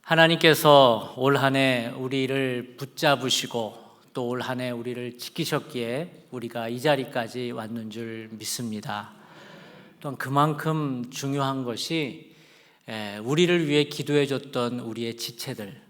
하나님께서 올 한 해 우리를 붙잡으시고 또 올 한 해 우리를 지키셨기에 우리가 이 자리까지 왔는 줄 믿습니다. 또한 그만큼 중요한 것이 우리를 위해 기도해 줬던 우리의 지체들,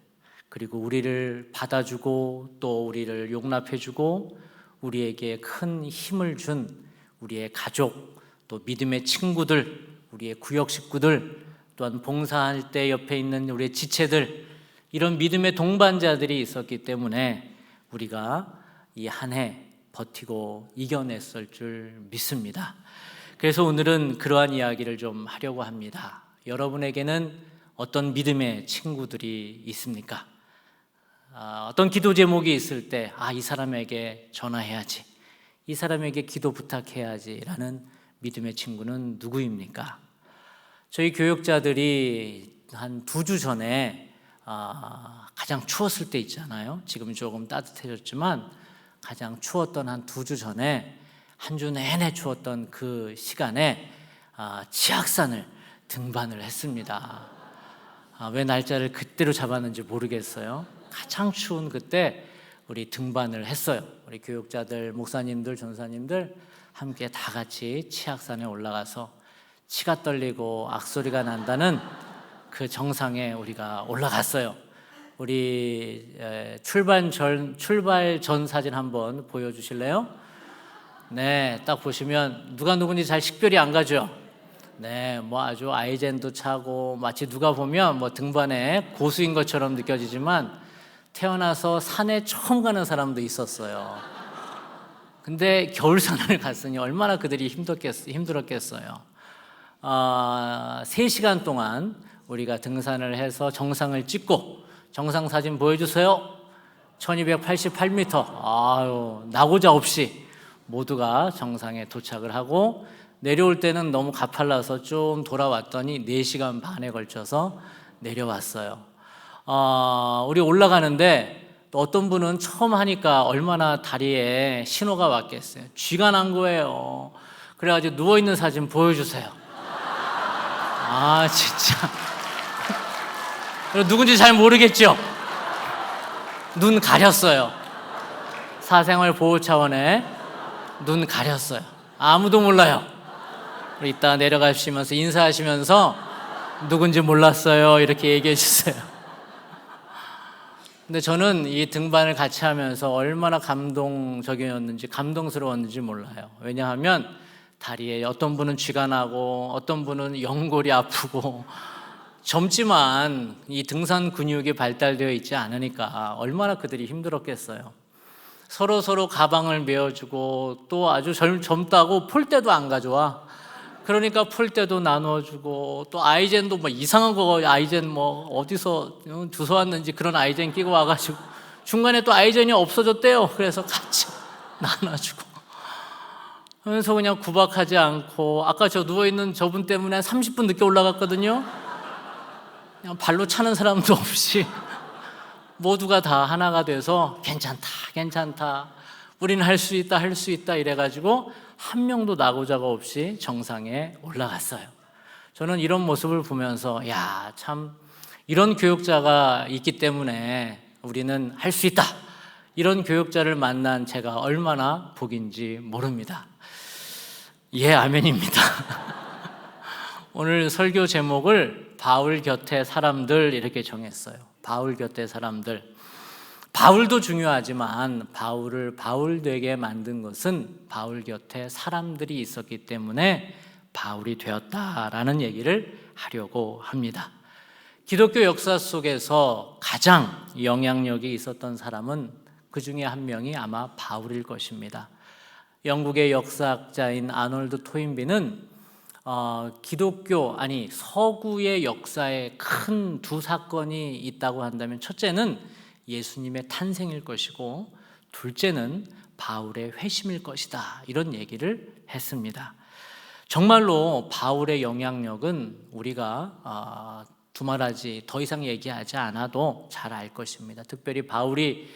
그리고 우리를 받아주고 또 우리를 용납해 주고 우리에게 큰 힘을 준 우리의 가족, 또 믿음의 친구들, 우리의 구역 식구들, 또한 봉사할 때 옆에 있는 우리의 지체들, 이런 믿음의 동반자들이 있었기 때문에 우리가 이 한 해 버티고 이겨냈을 줄 믿습니다. 그래서 오늘은 그러한 이야기를 좀 하려고 합니다. 여러분에게는 어떤 믿음의 친구들이 있습니까? 어떤 기도 제목이 있을 때 이 사람에게 전화해야지, 이 사람에게 기도 부탁해야지 라는 믿음의 친구는 누구입니까? 저희 교육자들이 한 2주 전에 가장 추웠을 때 있잖아요. 지금 조금 따뜻해졌지만 가장 추웠던 한 2주 전에 한 주 내내 추웠던 그 시간에 치악산을 등반을 했습니다. 왜 날짜를 그때로 잡았는지 모르겠어요. 가장 추운 그때 우리 등반을 했어요. 우리 교육자들, 목사님들, 전사님들 함께 다 같이 치악산에 올라가서 치가 떨리고 악소리가 난다는 그 정상에 우리가 올라갔어요. 우리 출발 전 사진 한번 보여주실래요? 네, 딱 보시면 누가 누군지 잘 식별이 안 가죠? 네, 뭐 아주 아이젠도 차고 마치 누가 보면 뭐 등반에 고수인 것처럼 느껴지지만 태어나서 산에 처음 가는 사람도 있었어요. 근데 겨울산을 갔으니 얼마나 그들이 힘들었겠어요. 3시간 동안 우리가 등산을 해서 정상을 찍고, 정상 사진 보여주세요. 1288m. 나고자 없이 모두가 정상에 도착을 하고, 내려올 때는 너무 가팔라서 좀 돌아왔더니 4시간 반에 걸쳐서 내려왔어요. 우리 올라가는데 또 어떤 분은 처음 하니까 얼마나 다리에 신호가 왔겠어요. 쥐가 난 거예요. 그래가지고 누워있는 사진 보여주세요. 진짜 누군지 잘 모르겠죠? 눈 가렸어요. 사생활 보호 차원에 눈 가렸어요. 아무도 몰라요. 이따 내려가시면서 인사하시면서 누군지 몰랐어요 이렇게 얘기해 주세요. 근데 저는 이 등반을 같이 하면서 얼마나 감동스러웠는지 몰라요. 왜냐하면 다리에 어떤 분은 쥐가 나고 어떤 분은 연골이 아프고 젊지만 이 등산 근육이 발달되어 있지 않으니까 얼마나 그들이 힘들었겠어요. 서로 가방을 메어주고 또 아주 젊다고 폴대도 안 가져와. 그러니까 폴대도 나눠주고 또 아이젠도 뭐 이상한 거 아이젠 뭐 어디서 주워왔는지 그런 아이젠 끼고 와가지고 중간에 또 아이젠이 없어졌대요. 그래서 같이 나눠주고 그래서 그냥 구박하지 않고, 아까 저 누워있는 저분 때문에 30분 늦게 올라갔거든요. 그냥 발로 차는 사람도 없이 모두가 다 하나가 돼서 괜찮다 우리는 할 수 있다 이래가지고 한 명도 나고자가 없이 정상에 올라갔어요. 저는 이런 모습을 보면서 참 이런 교육자가 있기 때문에 우리는 할 수 있다, 이런 교육자를 만난 제가 얼마나 복인지 모릅니다. 아멘입니다. 오늘 설교 제목을 바울 곁에 사람들 이렇게 정했어요. 바울 곁에 사람들. 바울도 중요하지만 바울을 바울 되게 만든 것은 바울 곁에 사람들이 있었기 때문에 바울이 되었다라는 얘기를 하려고 합니다. 기독교 역사 속에서 가장 영향력이 있었던 사람은 그 중에 한 명이 아마 바울일 것입니다. 영국의 역사학자인 아놀드 토인비는 서구의 역사에 큰 2 사건이 있다고 한다면, 첫째는 예수님의 탄생일 것이고 둘째는 바울의 회심일 것이다, 이런 얘기를 했습니다. 정말로 바울의 영향력은 우리가 두말하지 더 이상 얘기하지 않아도 잘 알 것입니다. 특별히 바울이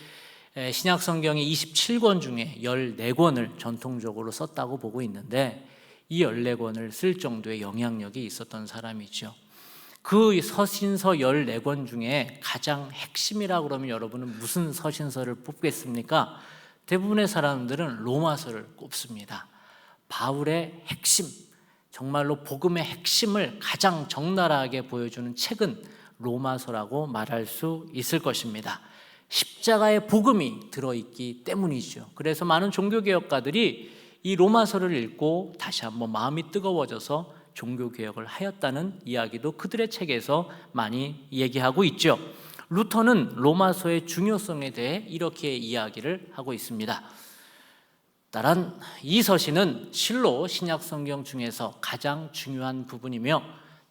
신약 성경의 27권 중에 14권을 전통적으로 썼다고 보고 있는데 이 14권을 쓸 정도의 영향력이 있었던 사람이죠. 그 서신서 14권 중에 가장 핵심이라고 그러면 여러분은 무슨 서신서를 뽑겠습니까? 대부분의 사람들은 로마서를 꼽습니다. 바울의 핵심, 정말로 복음의 핵심을 가장 적나라하게 보여주는 책은 로마서라고 말할 수 있을 것입니다. 십자가의 복음이 들어있기 때문이죠. 그래서 많은 종교개혁가들이 이 로마서를 읽고 다시 한번 마음이 뜨거워져서 종교개혁을 하였다는 이야기도 그들의 책에서 많이 얘기하고 있죠. 루터는 로마서의 중요성에 대해 이렇게 이야기를 하고 있습니다. 따란 이 서신은 실로 신약성경 중에서 가장 중요한 부분이며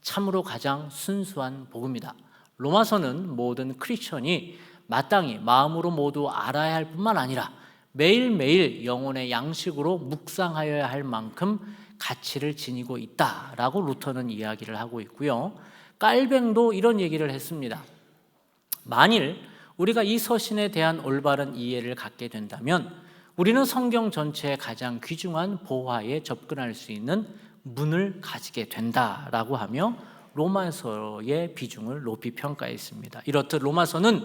참으로 가장 순수한 복음이다. 로마서는 모든 크리스천이 마땅히 마음으로 모두 알아야 할 뿐만 아니라 매일매일 영혼의 양식으로 묵상하여야 할 만큼 가치를 지니고 있다라고 루터는 이야기를 하고 있고요. 깔뱅도 이런 얘기를 했습니다. 만일 우리가 이 서신에 대한 올바른 이해를 갖게 된다면 우리는 성경 전체의 가장 귀중한 보화에 접근할 수 있는 문을 가지게 된다라고 하며 로마서의 비중을 높이 평가했습니다. 이렇듯 로마서는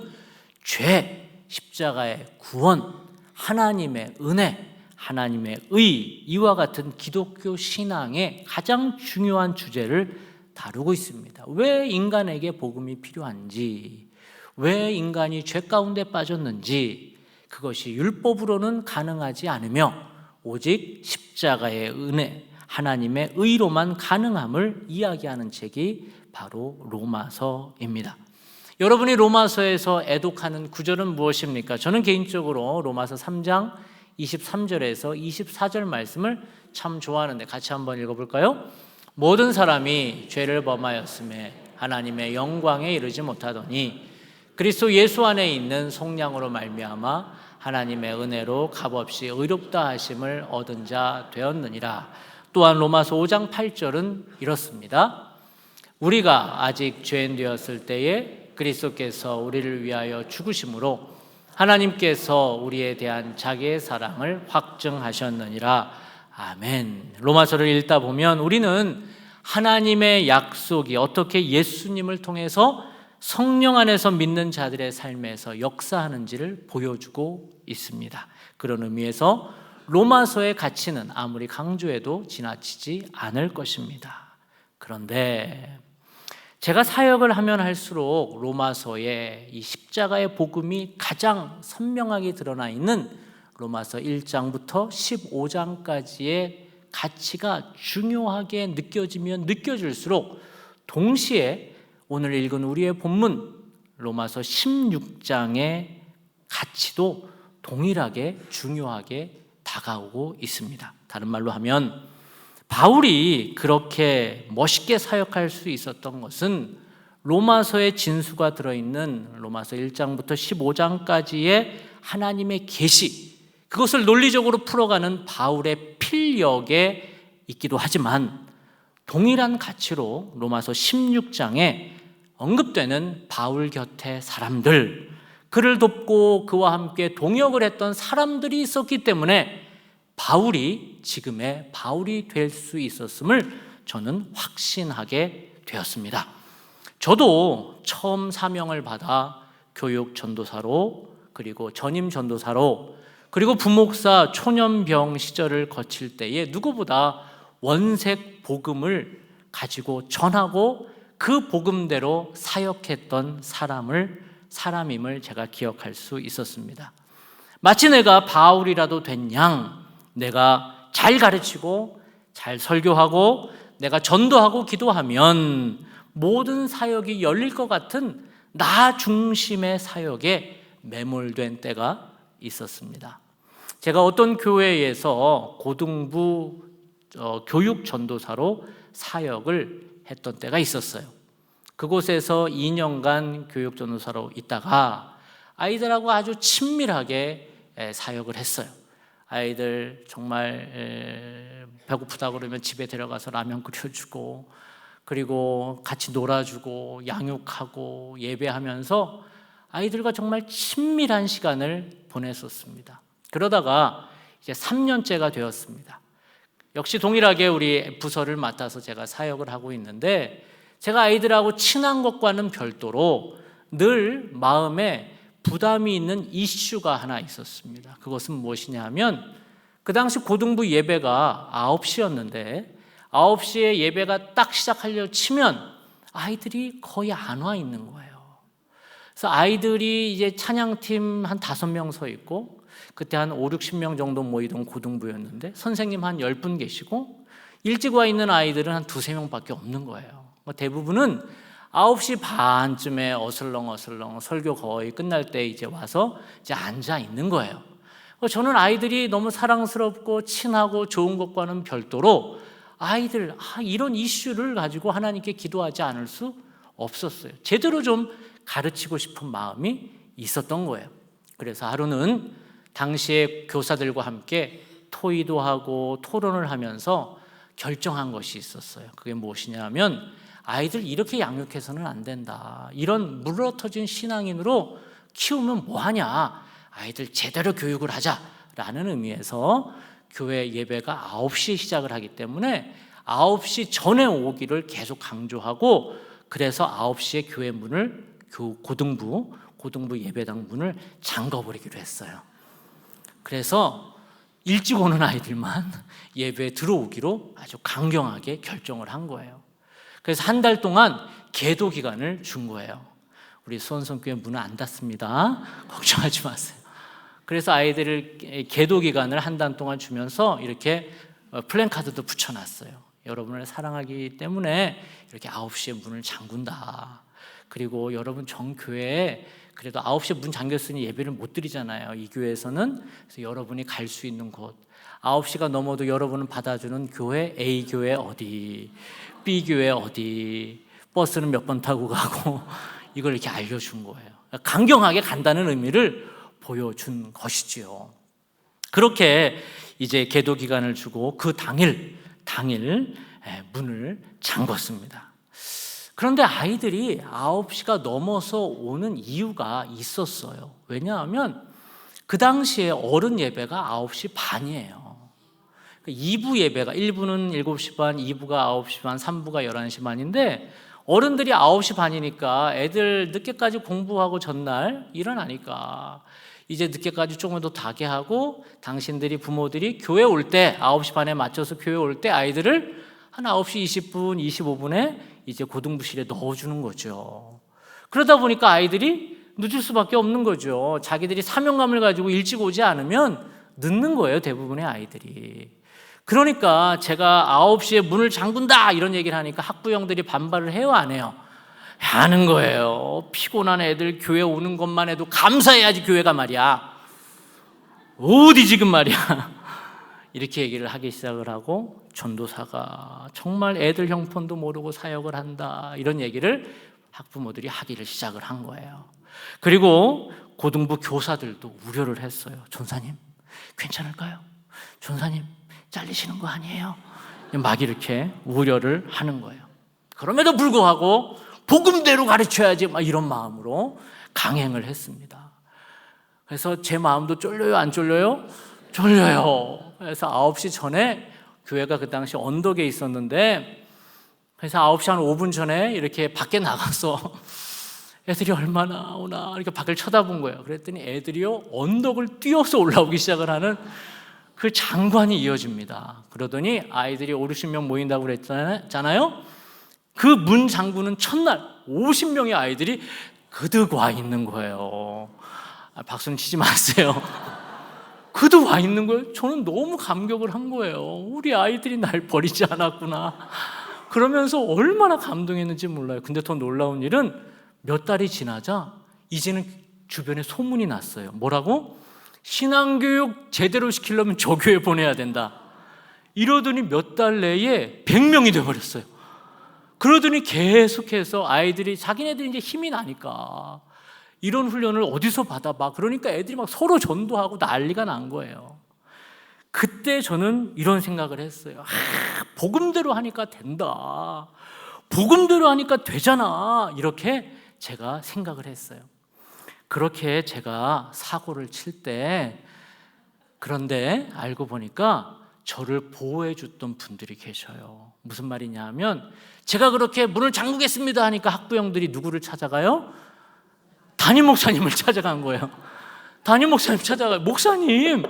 죄, 십자가의 구원, 하나님의 은혜, 하나님의 의, 이와 같은 기독교 신앙의 가장 중요한 주제를 다루고 있습니다. 왜 인간에게 복음이 필요한지, 왜 인간이 죄 가운데 빠졌는지, 그것이 율법으로는 가능하지 않으며 오직 십자가의 은혜, 하나님의 의로만 가능함을 이야기하는 책이 바로 로마서입니다. 여러분이 로마서에서 애독하는 구절은 무엇입니까? 저는 개인적으로 로마서 3장 23절에서 24절 말씀을 참 좋아하는데 같이 한번 읽어볼까요? 모든 사람이 죄를 범하였음에 하나님의 영광에 이르지 못하더니 그리스도 예수 안에 있는 속량으로 말미암아 하나님의 은혜로 값없이 의롭다 하심을 얻은 자 되었느니라. 또한 로마서 5장 8절은 이렇습니다. 우리가 아직 죄인 되었을 때에 그리스도께서 우리를 위하여 죽으심으로 하나님께서 우리에 대한 자기의 사랑을 확증하셨느니라. 아멘. 로마서를 읽다 보면 우리는 하나님의 약속이 어떻게 예수님을 통해서 성령 안에서 믿는 자들의 삶에서 역사하는지를 보여주고 있습니다. 그런 의미에서 로마서의 가치는 아무리 강조해도 지나치지 않을 것입니다. 그런데 제가 사역을 하면 할수록 로마서에 이 십자가의 복음이 가장 선명하게 드러나 있는 로마서 1장부터 15장까지의 가치가 중요하게 느껴지면 느껴질수록 동시에 오늘 읽은 우리의 본문 로마서 16장의 가치도 동일하게 중요하게 다가오고 있습니다. 다른 말로 하면 바울이 그렇게 멋있게 사역할 수 있었던 것은 로마서의 진수가 들어있는 로마서 1장부터 15장까지의 하나님의 계시, 그것을 논리적으로 풀어가는 바울의 필력에 있기도 하지만 동일한 가치로 로마서 16장에 언급되는 바울 곁에 사람들, 그를 돕고 그와 함께 동역을 했던 사람들이 있었기 때문에 바울이 지금의 바울이 될 수 있었음을 저는 확신하게 되었습니다. 저도 처음 사명을 받아 교육 전도사로, 그리고 전임 전도사로, 그리고 부목사 초년병 시절을 거칠 때에 누구보다 원색 복음을 가지고 전하고 그 복음대로 사역했던 사람임을 제가 기억할 수 있었습니다. 마치 내가 바울이라도 된 양, 내가 잘 가르치고 잘 설교하고 내가 전도하고 기도하면 모든 사역이 열릴 것 같은 나 중심의 사역에 매몰된 때가 있었습니다. 제가 어떤 교회에서 고등부 교육 전도사로 사역을 했던 때가 있었어요. 그곳에서 2년간 교육 전도사로 있다가 아이들하고 아주 친밀하게 사역을 했어요. 아이들 정말 배고프다 그러면 집에 데려가서 라면 끓여주고, 그리고 같이 놀아주고 양육하고 예배하면서 아이들과 정말 친밀한 시간을 보냈었습니다. 그러다가 이제 3년째가 되었습니다. 역시 동일하게 우리 부서를 맡아서 제가 사역을 하고 있는데 제가 아이들하고 친한 것과는 별도로 늘 마음에 부담이 있는 이슈가 하나 있었습니다. 그것은 무엇이냐 하면 그 당시 고등부 예배가 9시였는데 9시에 예배가 딱 시작하려 치면 아이들이 거의 안 와 있는 거예요. 그래서 아이들이 이제 찬양팀 한 5명 서 있고 그때 한 5, 60명 정도 모이던 고등부였는데 선생님 한 10분 계시고 일찍 와 있는 아이들은 한 2, 3명밖에 없는 거예요. 대부분은 9시 반쯤에 어슬렁어슬렁 설교 거의 끝날 때 이제 와서 이제 앉아 있는 거예요. 저는 아이들이 너무 사랑스럽고 친하고 좋은 것과는 별도로 아이들 이런 이슈를 가지고 하나님께 기도하지 않을 수 없었어요. 제대로 좀 가르치고 싶은 마음이 있었던 거예요. 그래서 하루는 당시에 교사들과 함께 토의도 하고 토론을 하면서 결정한 것이 있었어요. 그게 무엇이냐 하면 아이들 이렇게 양육해서는 안 된다. 이런 물러터진 신앙인으로 키우면 뭐하냐. 아이들 제대로 교육을 하자라는 의미에서 교회 예배가 9시에 시작을 하기 때문에 9시 전에 오기를 계속 강조하고 그래서 9시에 교회 문을 고등부 예배당 문을 잠궈버리기로 했어요. 그래서 일찍 오는 아이들만 예배에 들어오기로 아주 강경하게 결정을 한 거예요. 그래서 한 달 동안 계도 기간을 준 거예요. 우리 수원성교회 문은 안 닫습니다. 걱정하지 마세요. 그래서 아이들을 계도 기간을 한 달 동안 주면서 이렇게 플랜카드도 붙여놨어요. 여러분을 사랑하기 때문에 이렇게 9시에 문을 잠근다. 그리고 여러분 전교회에 그래도 9시에 문 잠겼으니 예배를 못 드리잖아요. 이 교회에서는. 그래서 여러분이 갈 수 있는 곳 9시가 넘어도 여러분은 받아주는 교회 A 교회 어디 B 교회 어디 버스는 몇 번 타고 가고 이걸 이렇게 알려준 거예요. 강경하게 간다는 의미를 보여준 것이지요. 그렇게 이제 계도 기간을 주고 그 당일 문을 잠궜습니다. 그런데 아이들이 9시가 넘어서 오는 이유가 있었어요. 왜냐하면 그 당시에 어른 예배가 9시 반이에요. 2부 예배가 1부는 7시 반, 2부가 9시 반, 3부가 11시 반인데 어른들이 9시 반이니까 애들 늦게까지 공부하고 전날 일어나니까 이제 늦게까지 조금 더 자게 하고 당신들이 부모들이 교회 올 때 9시 반에 맞춰서 교회 올 때 아이들을 한 9시 20분, 25분에 이제 고등부실에 넣어주는 거죠. 그러다 보니까 아이들이 늦을 수밖에 없는 거죠. 자기들이 사명감을 가지고 일찍 오지 않으면 늦는 거예요, 대부분의 아이들이. 그러니까 제가 9시에 문을 잠근다 이런 얘기를 하니까 학부형들이 반발을 해요, 안 해요? 하는 거예요. 피곤한 애들 교회 오는 것만 해도 감사해야지 교회가 말이야. 어디 지금 말이야. 이렇게 얘기를 하기 시작을 하고 전도사가 정말 애들 형편도 모르고 사역을 한다 이런 얘기를 학부모들이 하기를 시작을 한 거예요. 그리고 고등부 교사들도 우려를 했어요. 전사님 괜찮을까요? 전사님 잘리시는 거 아니에요? 막 이렇게 우려를 하는 거예요. 그럼에도 불구하고 복음대로 가르쳐야지 막 이런 마음으로 강행을 했습니다. 그래서 제 마음도 쫄려요, 안 쫄려요? 쫄려요. 그래서 9시 전에 교회가 그 당시 언덕에 있었는데 그래서 9시 한 5분 전에 이렇게 밖에 나가서 애들이 얼마나 오나 이렇게 밖을 쳐다본 거예요. 그랬더니 애들이요 언덕을 뛰어서 올라오기 시작을 하는 그 장관이 이어집니다. 그러더니 아이들이 5, 60명 모인다고 그랬잖아요. 그 문 잠그는 첫날 50명의 아이들이 그득 와 있는 거예요. 박수는 치지 마세요. 그도 와 있는 거예요. 저는 너무 감격을 한 거예요. 우리 아이들이 날 버리지 않았구나. 그러면서 얼마나 감동했는지 몰라요. 근데 더 놀라운 일은 몇 달이 지나자 이제는 주변에 소문이 났어요. 뭐라고? 신앙교육 제대로 시키려면 저 교회 보내야 된다. 이러더니 몇 달 내에 100명이 돼버렸어요. 그러더니 계속해서 아이들이 자기네들이 이제 힘이 나니까 이런 훈련을 어디서 받아봐. 그러니까 애들이 막 서로 전도하고 난리가 난 거예요. 그때 저는 이런 생각을 했어요. 복음대로 하니까 된다. 복음대로 하니까 되잖아. 이렇게 제가 생각을 했어요. 그렇게 제가 사고를 칠 때 그런데 알고 보니까 저를 보호해 줬던 분들이 계셔요. 무슨 말이냐 하면 제가 그렇게 문을 잠그겠습니다 하니까 학부형들이 누구를 찾아가요? 담임 목사님을 찾아간 거예요. 담임 목사님 찾아가요. 목사님,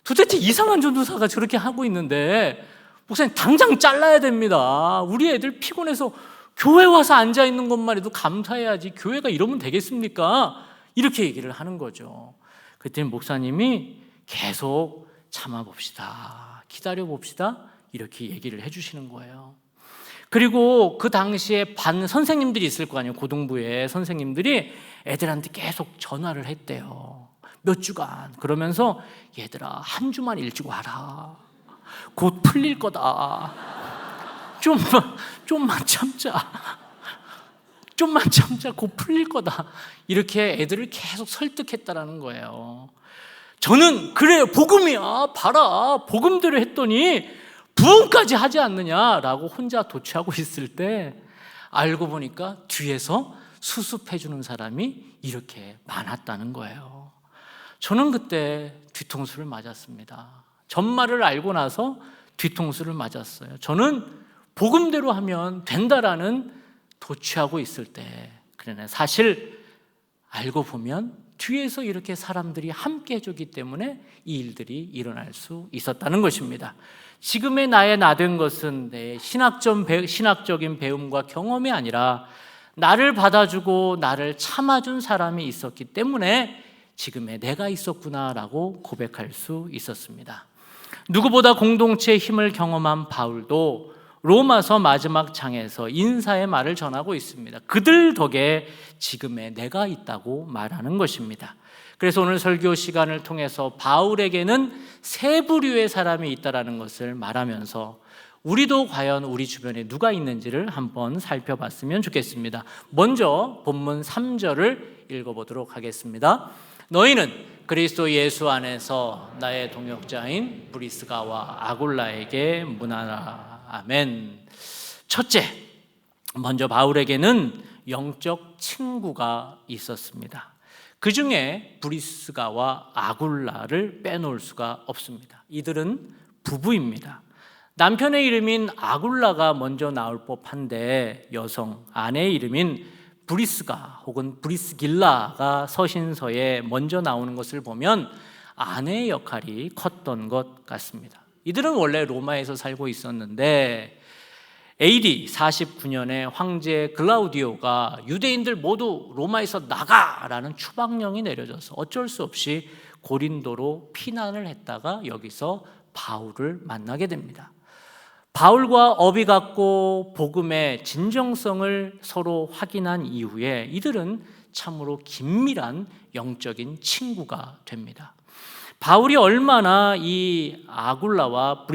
도대체 이상한 전도사가 저렇게 하고 있는데 목사님 당장 잘라야 됩니다. 우리 애들 피곤해서 교회 와서 앉아있는 것만 해도 감사해야지 교회가 이러면 되겠습니까? 이렇게 얘기를 하는 거죠. 그때는 목사님이 계속 참아봅시다, 기다려봅시다, 이렇게 얘기를 해주시는 거예요. 그리고 그 당시에 반 선생님들이 있을 거 아니에요. 고등부에 선생님들이 애들한테 계속 전화를 했대요. 몇 주간. 그러면서 얘들아, 한 주만 일찍 와라. 곧 풀릴 거다. 좀만 참자. 좀만 참자. 곧 풀릴 거다. 이렇게 애들을 계속 설득했다라는 거예요. 저는 그래, 복음이야, 봐라, 복음대로 했더니 부흥까지 하지 않느냐라고 혼자 도취하고 있을 때 알고 보니까 뒤에서 수습해 주는 사람이 이렇게 많았다는 거예요. 저는 그때 뒤통수를 맞았습니다. 전말을 알고 나서 뒤통수를 맞았어요. 저는 복음대로 하면 된다라는 도취하고 있을 때, 그러네, 사실 알고 보면 뒤에서 이렇게 사람들이 함께 해주기 때문에 이 일들이 일어날 수 있었다는 것입니다. 지금의 나의 나된 것은 내 신학적인 배움과 경험이 아니라 나를 받아주고 나를 참아준 사람이 있었기 때문에 지금의 내가 있었구나라고 고백할 수 있었습니다. 누구보다 공동체의 힘을 경험한 바울도 로마서 마지막 장에서 인사의 말을 전하고 있습니다. 그들 덕에 지금의 내가 있다고 말하는 것입니다. 그래서 오늘 설교 시간을 통해서 바울에게는 세 부류의 사람이 있다는 것을 말하면서 우리도 과연 우리 주변에 누가 있는지를 한번 살펴봤으면 좋겠습니다. 먼저 본문 3절을 읽어보도록 하겠습니다. 너희는 그리스도 예수 안에서 나의 동역자인 브리스가와 아굴라에게 문하라. 아멘. 첫째, 먼저 바울에게는 영적 친구가 있었습니다. 그 중에 브리스가와 아굴라를 빼놓을 수가 없습니다. 이들은 부부입니다. 남편의 이름인 아굴라가 먼저 나올 법한데 여성 아내의 이름인 브리스가 혹은 브리스길라가 서신서에 먼저 나오는 것을 보면 아내의 역할이 컸던 것 같습니다. 이들은 원래 로마에서 살고 있었는데 AD 49년에 황제 글라우디오가 유대인들 모두 로마에서 나가라는 추방령이 내려져서 어쩔 수 없이 고린도로 피난을 했다가 여기서 바울을 만나게 됩니다. 바울과 업이 같고 복음의 진정성을 서로 확인한 이후에 이들은 참으로 긴밀한 영적인 친구가 됩니다. 바울이 얼마나 이 아굴라와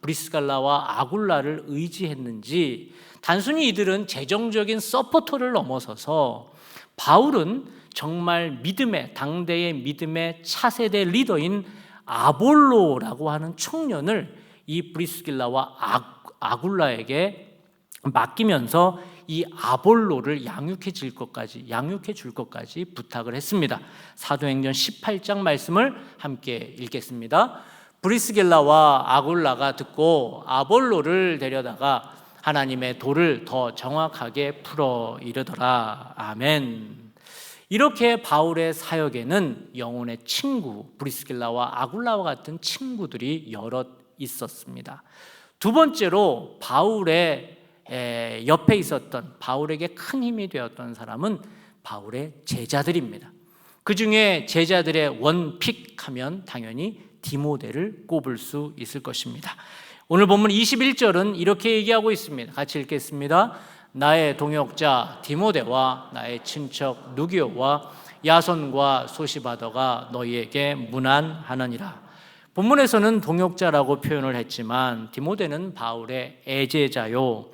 브리스갈라와 아굴라를 의지했는지, 단순히 이들은 재정적인 서포터를 넘어서서 바울은 정말 당대의 믿음의 차세대 리더인 아볼로라고 하는 청년을 이 브리스길라와 아굴라에게 맡기면서 이 아볼로를 양육해 줄 것까지 부탁을 했습니다. 사도행전 18장 말씀을 함께 읽겠습니다. 브리스길라와 아굴라가 듣고 아볼로를 데려다가 하나님의 도를 더 정확하게 풀어 이르더라. 아멘. 이렇게 바울의 사역에는 영혼의 친구 브리스길라와 아굴라와 같은 친구들이 여럿 있었습니다. 두 번째로 바울의 옆에 있었던, 바울에게 큰 힘이 되었던 사람은 바울의 제자들입니다. 그 중에 제자들의 원픽하면 당연히 디모데를 꼽을 수 있을 것입니다. 오늘 본문 21절은 이렇게 얘기하고 있습니다. 같이 읽겠습니다. 나의 동역자 디모데와 나의 친척 누기오와 야손과 소시바더가 너희에게 문안하느니라. 본문에서는 동역자라고 표현을 했지만 디모데는 바울의 애제자요,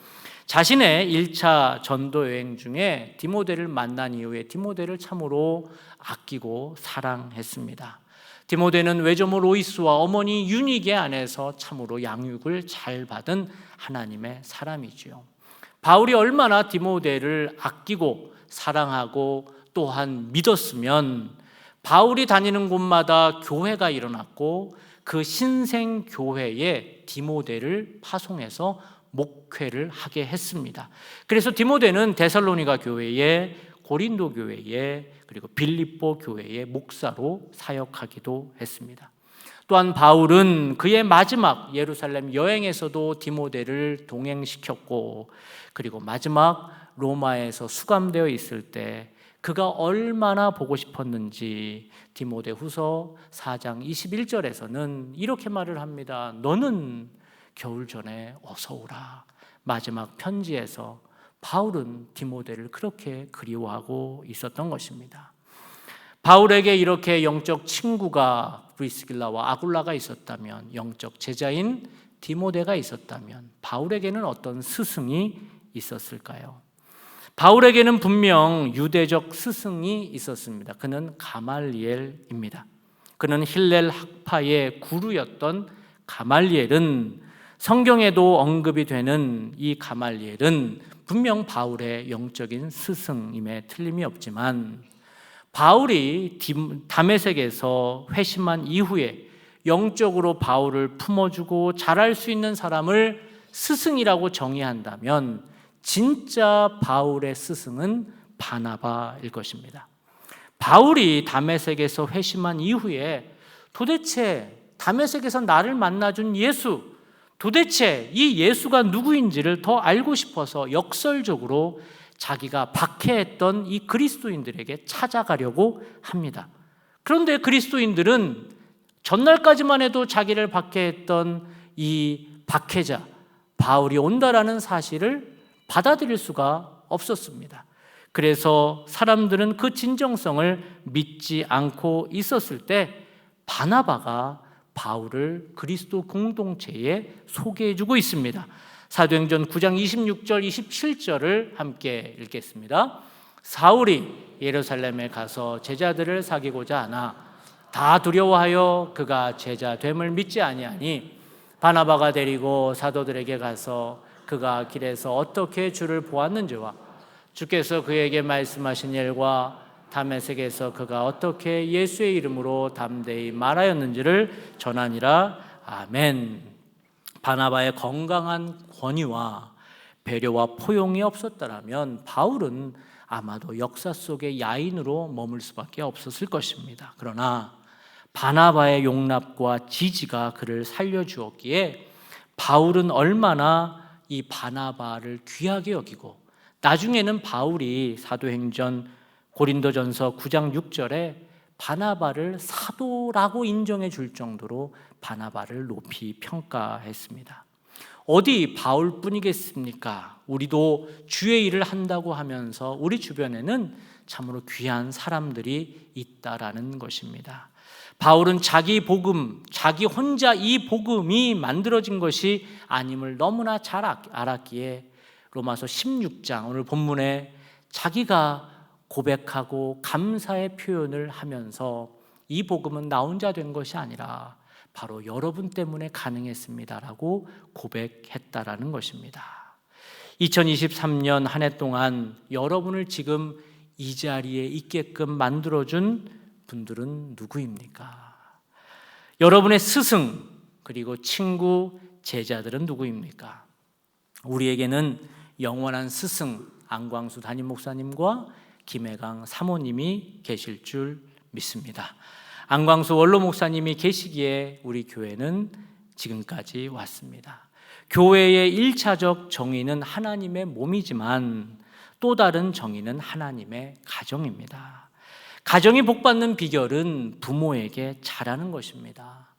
자신의 1차 전도 여행 중에 디모데를 만난 이후에 디모데를 참으로 아끼고 사랑했습니다. 디모데는 외조모 로이스와 어머니 유니게 안에서 참으로 양육을 잘 받은 하나님의 사람이지요. 바울이 얼마나 디모데를 아끼고 사랑하고 또한 믿었으면 바울이 다니는 곳마다 교회가 일어났고 그 신생 교회에 디모데를 파송해서 목회를 하게 했습니다. 그래서 디모데는 데살로니가 교회에, 고린도 교회에, 그리고 빌립보 교회의 목사로 사역하기도 했습니다. 또한 바울은 그의 마지막 예루살렘 여행에서도 디모데를 동행시켰고, 그리고 마지막 로마에서 수감되어 있을 때 그가 얼마나 보고 싶었는지 디모데후서 4장 21절에서는 이렇게 말을 합니다. 너는 겨울 전에 어서 오라. 마지막 편지에서 바울은 디모데를 그렇게 그리워하고 있었던 것입니다. 바울에게 이렇게 영적 친구가 브리스길라와 아굴라가 있었다면, 영적 제자인 디모데가 있었다면 바울에게는 어떤 스승이 있었을까요? 바울에게는 분명 유대적 스승이 있었습니다. 그는 가말리엘입니다. 그는 힐렐 학파의 구루였던 가말리엘은, 성경에도 언급이 되는 이 가말리엘은 분명 바울의 영적인 스승임에 틀림이 없지만, 바울이 다메섹에서 회심한 이후에 영적으로 바울을 품어주고 자랄 수 있는 사람을 스승이라고 정의한다면 진짜 바울의 스승은 바나바일 것입니다. 바울이 다메섹에서 회심한 이후에 도대체 다메섹에서 나를 만나준 예수, 도대체 이 예수가 누구인지를 더 알고 싶어서 역설적으로 자기가 박해했던 이 그리스도인들에게 찾아가려고 합니다. 그런데 그리스도인들은 전날까지만 해도 자기를 박해했던 이 박해자 바울이 온다라는 사실을 받아들일 수가 없었습니다. 그래서 사람들은 그 진정성을 믿지 않고 있었을 때 바나바가 바울을 그리스도 공동체에 소개해주고 있습니다. 사도행전 9장 26절 27절을 함께 읽겠습니다. 사울이 예루살렘에 가서 제자들을 사귀고자 하나 다 두려워하여 그가 제자됨을 믿지 아니하니 바나바가 데리고 사도들에게 가서 그가 길에서 어떻게 주를 보았는지와 주께서 그에게 말씀하신 일과 다메섹에서 그가 어떻게 예수의 이름으로 담대히 말하였는지를 전하니라. 아멘. 바나바의 건강한 권위와 배려와 포용이 없었더라면 바울은 아마도 역사 속의 야인으로 머물 수밖에 없었을 것입니다. 그러나 바나바의 용납과 지지가 그를 살려주었기에 바울은 얼마나 이 바나바를 귀하게 여기고, 나중에는 바울이 사도행전 고린도전서 9장 6절에 바나바를 사도라고 인정해 줄 정도로 바나바를 높이 평가했습니다. 어디 바울뿐이겠습니까? 우리도 주의 일을 한다고 하면서 우리 주변에는 참으로 귀한 사람들이 있다라는 것입니다. 바울은 자기 복음, 자기 혼자 이 복음이 만들어진 것이 아님을 너무나 잘 알았기에 로마서 16장 오늘 본문에 자기가 고백하고 감사의 표현을 하면서 이 복음은 나 혼자 된 것이 아니라 바로 여러분 때문에 가능했습니다라고 고백했다라는 것입니다. 2023년 한 해 동안 여러분을 지금 이 자리에 있게끔 만들어준 분들은 누구입니까? 여러분의 스승 그리고 친구, 제자들은 누구입니까? 우리에게는 영원한 스승 안광수 담임 목사님과 김혜강 사모님이 계실 줄 믿습니다. 안광수 원로 목사님이 계시기에 우리 교회는 지금까지 왔습니다. 교회의 1차적 정의는 하나님의 몸이지만 또 다른 정의는 하나님의 가정입니다. 가정이 복받는 비결은 부모에게 잘하는 것입니다.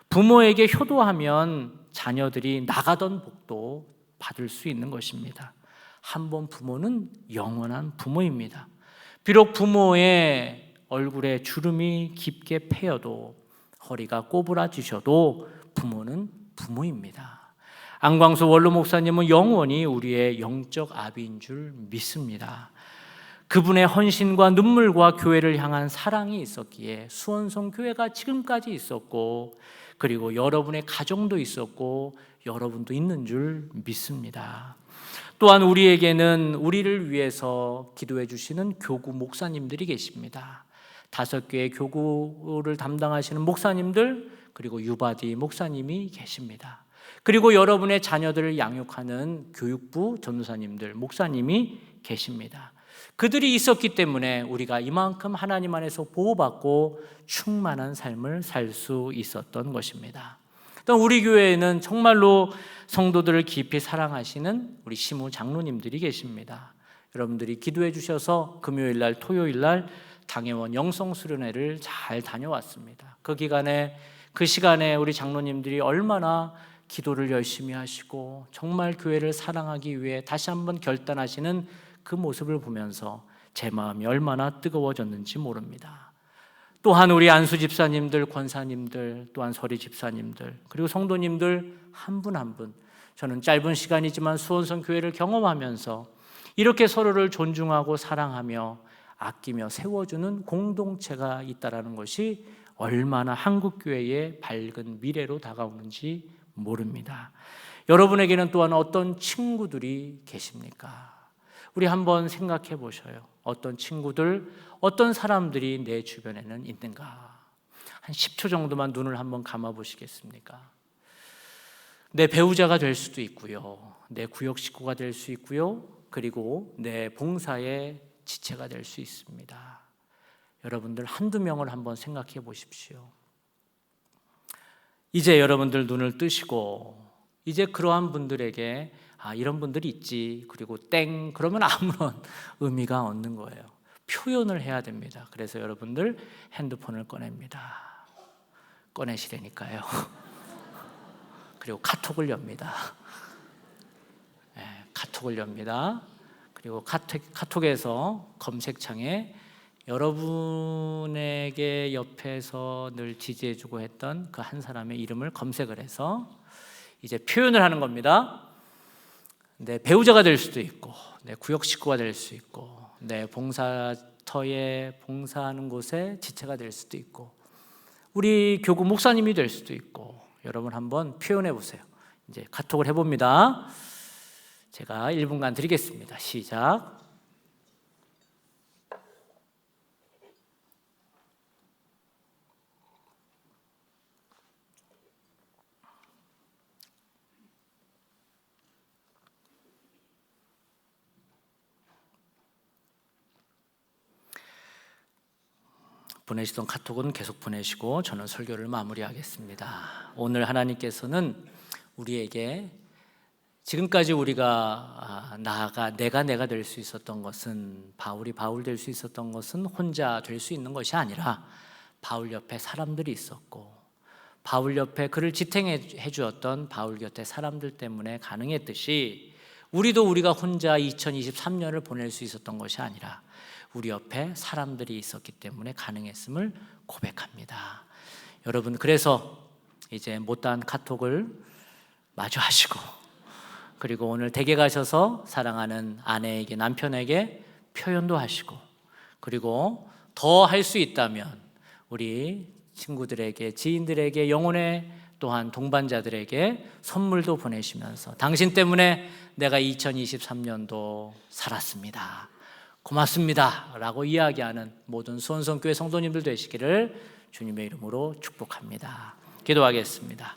부모에게 효도하면 자녀들이 나가던 복도 받을 수 있는 것입니다. 한 번 부모는 영원한 부모입니다. 비록 부모의 얼굴에 주름이 깊게 패여도 허리가 꼬부라지셔도 부모는 부모입니다. 안광수 원로 목사님은 영원히 우리의 영적 아비인 줄 믿습니다. 그분의 헌신과 눈물과 교회를 향한 사랑이 있었기에 수원성 교회가 지금까지 있었고, 그리고 여러분의 가정도 있었고 여러분도 있는 줄 믿습니다. 또한 우리에게는 우리를 위해서 기도해 주시는 교구 목사님들이 계십니다. 5개의 교구를 담당하시는 목사님들, 그리고 유바디 목사님이 계십니다. 그리고 여러분의 자녀들을 양육하는 교육부 전도사님들, 목사님이 계십니다. 그들이 있었기 때문에 우리가 이만큼 하나님 안에서 보호받고 충만한 삶을 살 수 있었던 것입니다. 또 우리 교회에는 정말로 성도들을 깊이 사랑하시는 우리 시무 장로님들이 계십니다. 여러분들이 기도해 주셔서 금요일 날, 토요일 날 당회원 영성 수련회를 잘 다녀왔습니다. 그 기간에, 그 시간에 우리 장로님들이 얼마나 기도를 열심히 하시고 정말 교회를 사랑하기 위해 다시 한번 결단하시는 그 모습을 보면서 제 마음이 얼마나 뜨거워졌는지 모릅니다. 또한 우리 안수 집사님들, 권사님들, 또한 서리 집사님들, 그리고 성도님들 한 분 한 분, 저는 짧은 시간이지만 수원성 교회를 경험하면서 이렇게 서로를 존중하고 사랑하며 아끼며 세워주는 공동체가 있다는 것이 얼마나 한국교회의 밝은 미래로 다가오는지 모릅니다. 여러분에게는 또한 어떤 친구들이 계십니까? 우리 한번 생각해 보셔요. 어떤 친구들, 어떤 사람들이 내 주변에는 있는가? 한 10초 정도만 눈을 한번 감아 보시겠습니까? 내 배우자가 될 수도 있고요, 내 구역 식구가 될 수 있고요, 그리고 내 봉사의 지체가 될 수 있습니다. 여러분들 한두 명을 한번 생각해 보십시오. 이제 여러분들 눈을 뜨시고 이제 그러한 분들에게 이런 분들이 있지, 그리고 땡 그러면 아무런 의미가 없는 거예요. 표현을 해야 됩니다. 그래서 여러분들 핸드폰을 꺼냅니다. 꺼내시라니까요. 그리고 카톡을 엽니다. 카톡을 엽니다. 그리고 카톡에서 검색창에 여러분에게 옆에서 늘 지지해주고 했던 그 한 사람의 이름을 검색을 해서 이제 표현을 하는 겁니다. 내 배우자가 될 수도 있고, 내 구역 식구가 될 수 있고, 내 봉사터에 봉사하는 곳에 지체가 될 수도 있고, 우리 교구 목사님이 될 수도 있고, 여러분 한번 표현해 보세요. 이제 카톡을 해봅니다. 제가 1분간 드리겠습니다. 시작. 보내시던 카톡은 계속 보내시고 저는 설교를 마무리하겠습니다. 오늘 하나님께서는 우리에게 지금까지 우리가 내가 될 수 있었던 것은, 바울이 바울 될 수 있었던 것은 혼자 될 수 있는 것이 아니라 바울 옆에 사람들이 있었고, 바울 옆에 그를 지탱해 주었던 바울 곁에 사람들 때문에 가능했듯이 우리가 혼자 2023년을 보낼 수 있었던 것이 아니라 우리 옆에 사람들이 있었기 때문에 가능했음을 고백합니다. 여러분, 그래서 이제 못다한 카톡을 마주하시고, 그리고 오늘 댁에 가셔서 사랑하는 아내에게, 남편에게 표현도 하시고, 그리고 더 할 수 있다면 우리 친구들에게, 지인들에게, 영혼의 또한 동반자들에게 선물도 보내시면서 당신 때문에 내가 2023년도 살았습니다, 고맙습니다 라고 이야기하는 모든 수원성교회 성도님들 되시기를 주님의 이름으로 축복합니다. 기도하겠습니다.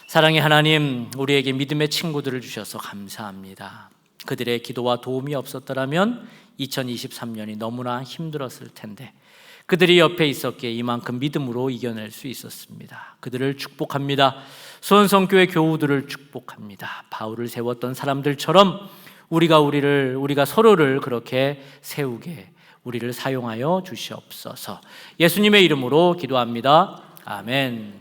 사랑의 하나님, 우리에게 믿음의 친구들을 주셔서 감사합니다. 그들의 기도와 도움이 없었더라면 2023년이 너무나 힘들었을 텐데 그들이 옆에 있었기에 이만큼 믿음으로 이겨낼 수 있었습니다. 그들을 축복합니다. 수원성교회 교우들을 축복합니다. 바울을 세웠던 사람들처럼 우리가 서로를 그렇게 세우게 우리를 사용하여 주시옵소서. 예수님의 이름으로 기도합니다. 아멘.